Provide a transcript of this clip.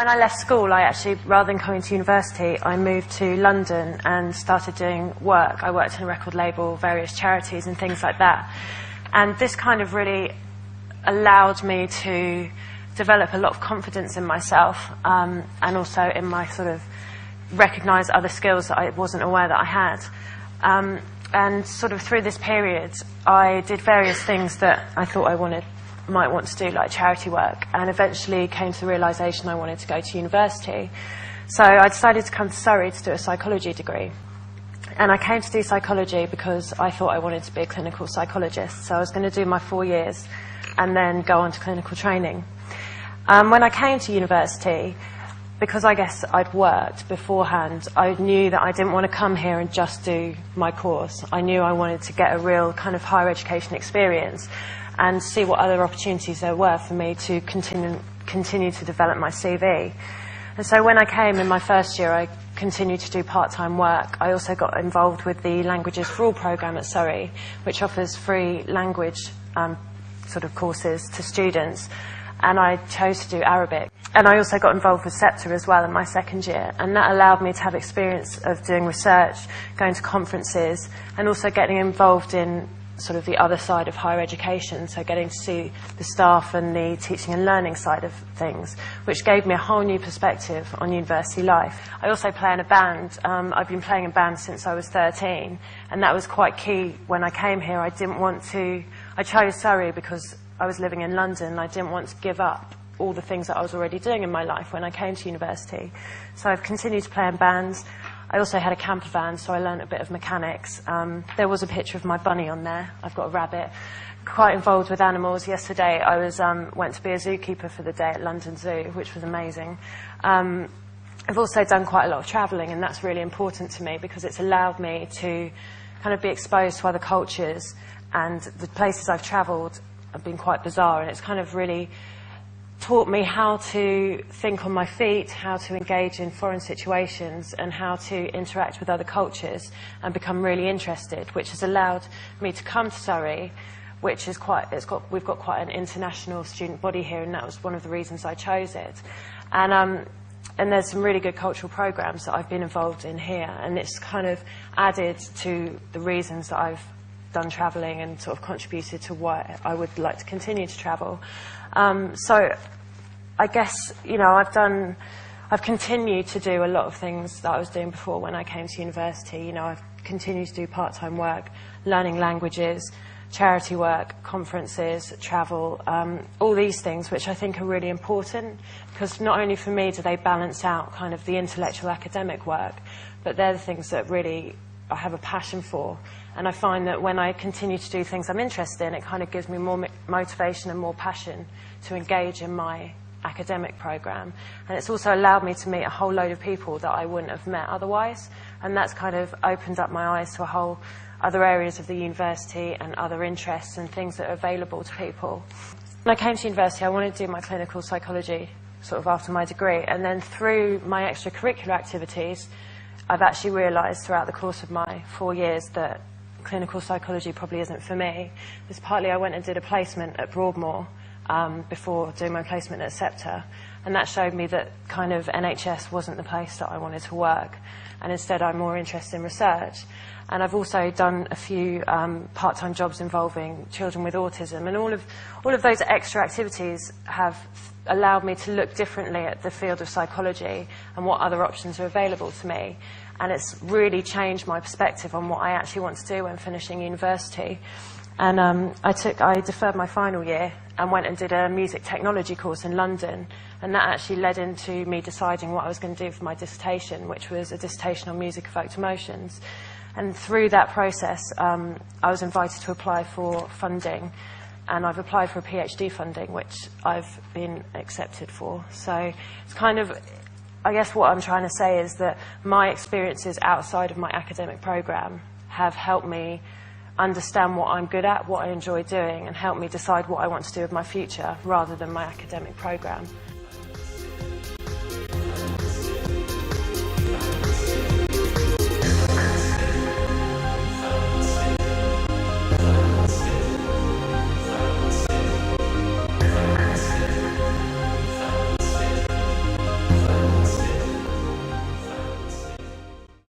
When I left school, I actually, rather than coming to university, I moved to London and started doing work. I worked in a record label, various charities and things like that. And this kind of really allowed me to develop a lot of confidence in myself, and also in my sort of recognise other skills that I wasn't aware that I had. And sort of through this period, I did various things that I thought I might want to do, like charity work, and eventually came to the realisation I wanted to go to university. So I decided to come to Surrey to do a psychology degree. And I came to do psychology because I thought I wanted to be a clinical psychologist. So I was going to do my 4 years and then go on to clinical training. When I came to university, because I guess I'd worked beforehand, I knew that I didn't want to come here and just do my course. I knew I wanted to get a real kind of higher education experience and see what other opportunities there were for me to continue to develop my CV. And so when I came in my first year, I continued to do part-time work. I also got involved with the Languages for All programme at Surrey, which offers free language sort of courses to students, and I chose to do Arabic. And I also got involved with SEPTA as well in my second year, and that allowed me to have experience of doing research, going to conferences, and also getting involved in sort of the other side of higher education, so getting to see the staff and the teaching and learning side of things, which gave me a whole new perspective on university life. I also play in a band. I've been playing in bands since I was 13, and that was quite key when I came here. I chose Surrey because I was living in London, and I didn't want to give up all the things that I was already doing in my life when I came to university. So I've continued to play in bands. I also had a camper van, so I learned a bit of mechanics. There was a picture of my bunny on there. I've got a rabbit. Quite involved with animals. Yesterday I went to be a zookeeper for the day at London Zoo, which was amazing. I've also done quite a lot of travelling, and that's really important to me because it's allowed me to kind of be exposed to other cultures, and the places I've travelled have been quite bizarre, and it's kind of really taught me how to think on my feet, how to engage in foreign situations, and how to interact with other cultures and become really interested, which has allowed me to come to Surrey, which is we've got quite an international student body here, and that was one of the reasons I chose it. And there's some really good cultural programs that I've been involved in here, and it's kind of added to the reasons that I've done travelling and sort of contributed to why I would like to continue to travel. So I guess, you know, I've continued to do a lot of things that I was doing before when I came to university. You know, I've continued to do part-time work, learning languages, charity work, conferences, travel, all these things which I think are really important, because not only for me do they balance out kind of the intellectual academic work, but they're the things that really I have a passion for. And I find that when I continue to do things I'm interested in, it kind of gives me more motivation and more passion to engage in my academic programme. And it's also allowed me to meet a whole load of people that I wouldn't have met otherwise. And that's kind of opened up my eyes to a whole other areas of the university and other interests and things that are available to people. When I came to university, I wanted to do my clinical psychology sort of after my degree. And then through my extracurricular activities, I've actually realised throughout the course of my 4 years that clinical psychology probably isn't for me. Because partly I went and did a placement at Broadmoor before doing my placement at SEPTA, and that showed me that kind of NHS wasn't the place that I wanted to work, and instead I'm more interested in research. And I've also done a few part-time jobs involving children with autism, and all of those extra activities have allowed me to look differently at the field of psychology and what other options are available to me. And it's really changed my perspective on what I actually want to do when finishing university. And I deferred my final year and went and did a music technology course in London, and that actually led into me deciding what I was going to do for my dissertation, which was a dissertation on music evoked emotions. And through that process, I was invited to apply for funding, and I've applied for a PhD funding, which I've been accepted for. So it's kind of, I guess what I'm trying to say is that my experiences outside of my academic programme have helped me understand what I'm good at, what I enjoy doing, and help me decide what I want to do with my future rather than my academic programme.